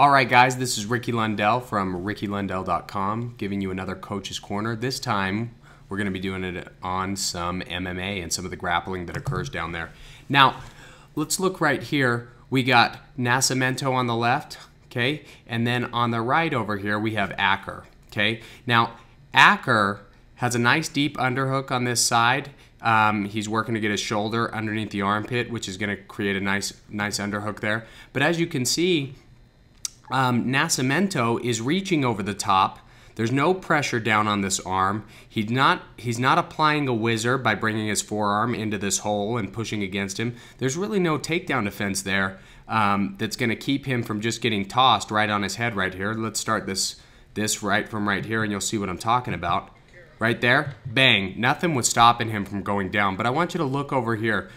Alright guys, this is Ricky Lundell from rickylundell.com giving you another Coach's Corner. This time we're going to be doing it on some MMA and some of the grappling that occurs down there. Now, let's look right here. We got Nascimento on the left, okay? And then on the right over here we have Acker, okay? Now, Acker has a nice deep underhook on this side. He's working to get his shoulder underneath the armpit, which is going to create a nice underhook there. But as you can see, Nascimento is reaching over the top. There's no pressure down on this arm. He's not applying a whizzer by bringing his forearm into this hole and pushing against him. There's really no takedown defense there that's going to keep him from just getting tossed right on his head right here. Let's start this right from right here, and you'll see what I'm talking about. Right there, bang. Nothing was stopping him from going down. But I want you to look over here.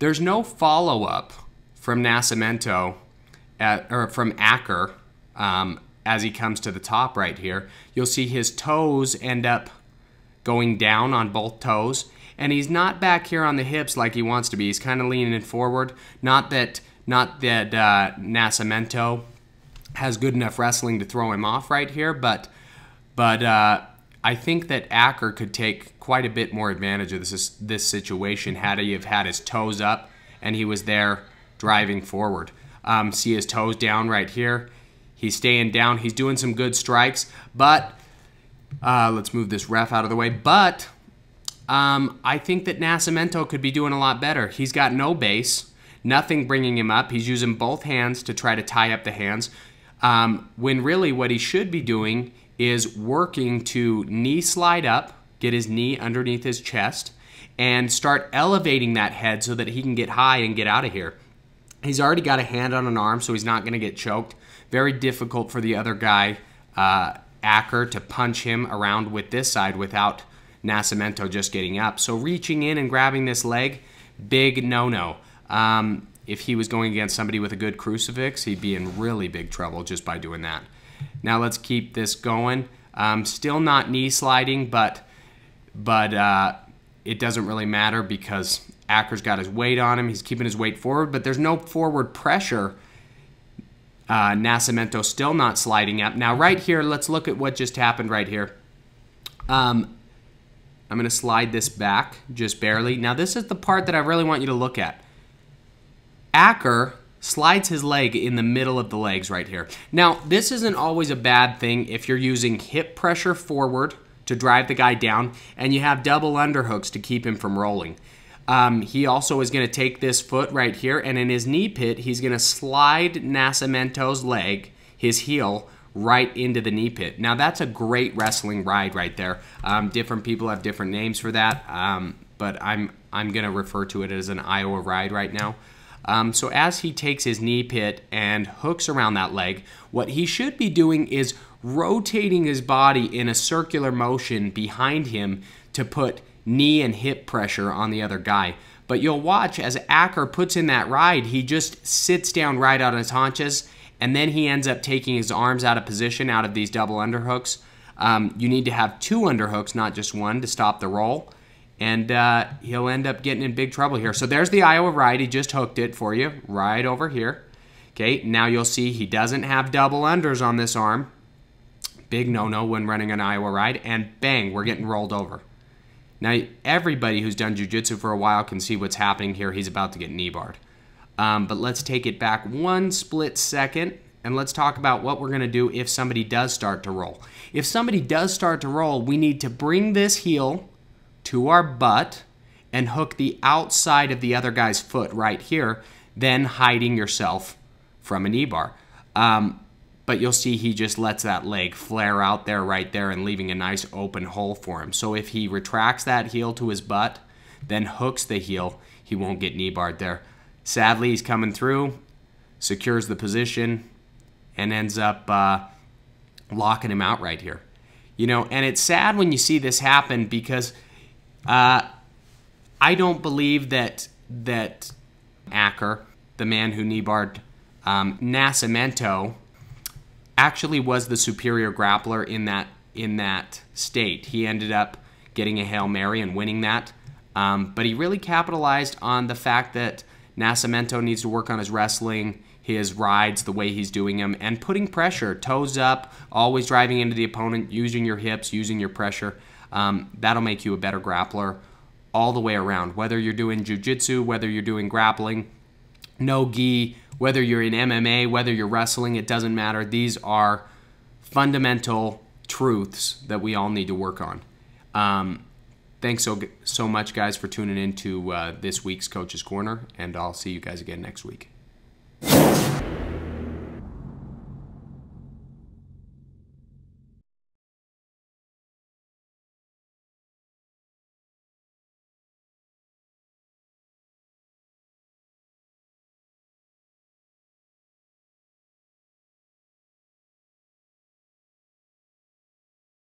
There's no follow-up from Nascimento, or from Acker, as he comes to the top right here. You'll see his toes end up going down on both toes, and he's not back here on the hips like he wants to be. He's kind of leaning forward. Not that Nascimento has good enough wrestling to throw him off right here, but I think that Acker could take quite a bit more advantage of this situation had he have had his toes up and he was there driving forward. See his toes down right here. He's staying down. He's doing some good strikes, but let's move this ref out of the way. But I think that Nascimento could be doing a lot better. He's got no base, nothing bringing him up. He's using both hands to try to tie up the hands, when really what he should be doing is working to knee slide up, get his knee underneath his chest, and start elevating that head so that he can get high and get out of here. He's already got a hand on an arm, so he's not going to get choked. Very difficult for the other guy, Acker, to punch him around with this side without Nascimento just getting up. So reaching in and grabbing this leg, big no-no. If he was going against somebody with a good crucifix, he'd be in really big trouble just by doing that. Now let's keep this going. Still not knee sliding, but it doesn't really matter because Acker's got his weight on him. He's keeping his weight forward, but there's no forward pressure. Nascimento still not sliding up. Now right here, let's look at what just happened right here. I'm going to slide this back just barely. Now this is the part that I really want you to look at. Acker slides his leg in the middle of the legs right here. Now, this isn't always a bad thing if you're using hip pressure forward to drive the guy down and you have double underhooks to keep him from rolling. He also is going to take this foot right here, and in his knee pit, he's going to slide Nascimento's leg, his heel, right into the knee pit. Now, that's a great wrestling ride right there. Different people have different names for that, but I'm going to refer to it as an Iowa ride right now. So as he takes his knee pit and hooks around that leg, what he should be doing is rotating his body in a circular motion behind him to put knee and hip pressure on the other guy. But you'll watch as Acker puts in that ride, he just sits down right out of his haunches, and then he ends up taking his arms out of position out of these double underhooks. You need to have two underhooks, not just one, to stop the roll. And he'll end up getting in big trouble here. So there's the Iowa ride. He just hooked it for you right over here. Okay, now you'll see he doesn't have double unders on this arm. Big no-no when running an Iowa ride. And bang, we're getting rolled over. Now, everybody who's done jiu-jitsu for a while can see what's happening here. He's about to get knee-barred. But let's take it back one split second, and let's talk about what we're going to do if somebody does start to roll. If somebody does start to roll, we need to bring this heel to our butt and hook the outside of the other guy's foot right here, then hiding yourself from a knee bar. But you'll see he just lets that leg flare out there right there and leaving a nice open hole for him. So if he retracts that heel to his butt, then hooks the heel, he won't get knee barred there. Sadly, he's coming through, secures the position, and ends up locking him out right here. You know, and it's sad when you see this happen because I don't believe that Acker, the man who knee-barred Nascimento, actually was the superior grappler in that state. He ended up getting a Hail Mary and winning that, but he really capitalized on the fact that Nascimento needs to work on his wrestling. his rides, the way he's doing them, and putting pressure, toes up, always driving into the opponent, using your hips, using your pressure. That'll make you a better grappler all the way around. Whether you're doing jiu-jitsu, whether you're doing grappling, no gi, whether you're in MMA, whether you're wrestling, it doesn't matter. These are fundamental truths that we all need to work on. Thanks so much, guys, for tuning in to this week's Coach's Corner, and I'll see you guys again next week.